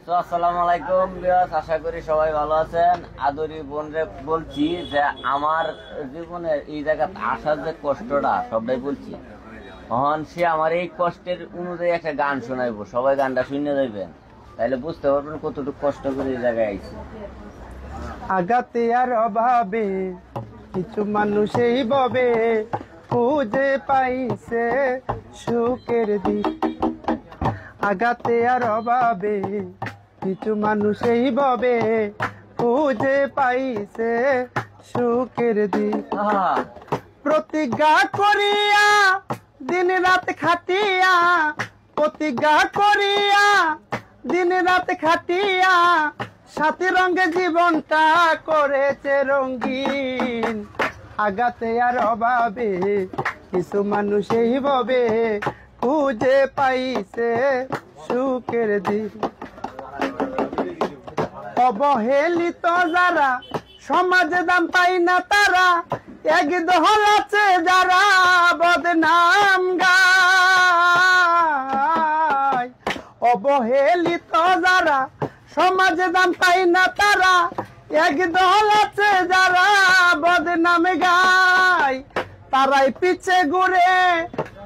তো আসসালামু আলাইকুম ভিউয়ার্স, আশা করি সবাই ভালো আছেন। আদরি বোনরে বলছি যে আমার জীবনের এই জায়গাতে আসার যে কষ্টটা সবটাই বলছি। এখন সে আমার এই কষ্টের অনুযায়ী একটা গান শোনাইবো, সবাই গানটা শুনে যাইবেন, তাইলে বুঝতে পারবেন কতটুকু কষ্ট করে এই জায়গায় আইছি। আগাতে আর অভাবে কিছু মানুষ এই ভাবে খুঁজে পাইছে সুখের দিক। আগাতে আর অভাবে কিছু মানুষ এই ভাবে খুঁজে পাইছে সুখের দিক। প্রতিজ্ঞা করিয়া দিন রাত খাটিয়া, প্রতিজ্ঞা করিয়া দিন রাত খাটিয়া, সাথে রঙে জীবনটা করেছে রঙিন। আগাতে আর অভাবে কিছু মানুষ এইভাবে খুঁজে পাইছে সুখের দিক। অবহেলিত যারা সমাজে দাম পাই না তারা, এক দহল আছে যারা বদনাম গায়। অবহেলিত যারা সমাজে দাম পাই না তারা, এক দল আছে যারা বদনাম গায়। তারাই পিছে ঘুরে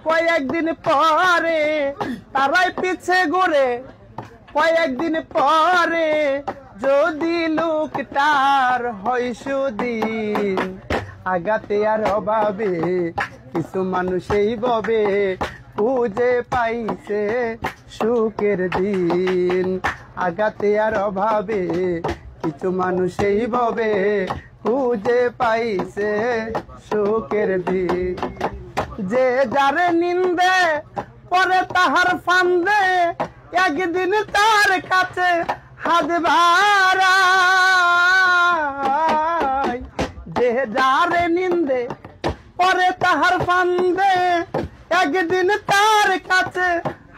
কয়েকদিন পরে, তারাই পিছে ঘুরে কয়েকদিন পরে, যদি লোকটার হয় সুদিন। আগাতে আর অভাবে কিছু মানুষ এইভাবে খুঁজে পাইছে সুখের দিন। আগাতে আর অভাবে কিছু মানুষ এইভাবে খুঁজে পাইছে সুখের দিন। যে যারে নিন্দে পরে তাহার ফান্দে, একদিন তার কাছে হাত বাড়ায়। যে যারে নিন্দে পরে তাহার ফান্দে, একদিন তার কাছে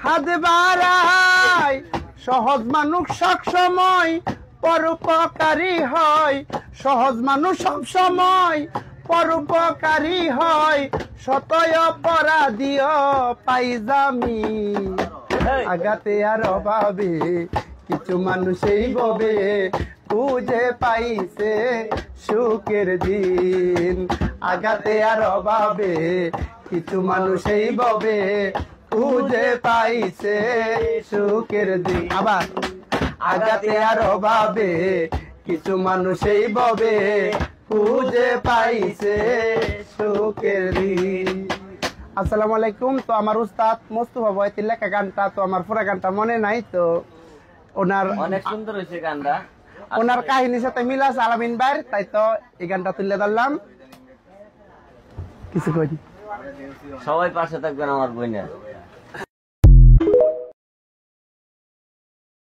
হাত বাড়ায়। সহজ মানুষ সব সময় পরোপকারী হয়, সহজ মানুষ সব সময় পরোপকারী হয়, সতয় অপরাধীও পাই জামি। আগাতে আর অভাবে কিছু মানুষ এইভাবে খুঁজে পাইছে সুখের দিন। আগাতে আর অভাবে কিছু মানুষ এইভাবে খুঁজে পাইছে সুখের দিন। আবার আগাতে আর অভাবে কিছু মানুষ এইভাবে খুঁজে পাইছে সুখের দিন। আসসালামু আলাইকুম। তো আমার উস্তাদ মোস্তফা ভাইয়ের লেখা গানটা, তো আমার পুরো গানটা মনে নাই, তো ওনার অনেক সুন্দর হয়েছে গানটা, ওনার কাহিনীর সাথে মিল আছে আলামিন ভাইয়ের, তাই তো এই গানটা তুলে ধরলাম। কিছু করি, সবাই পাশে থাকবেন আমার বোনের।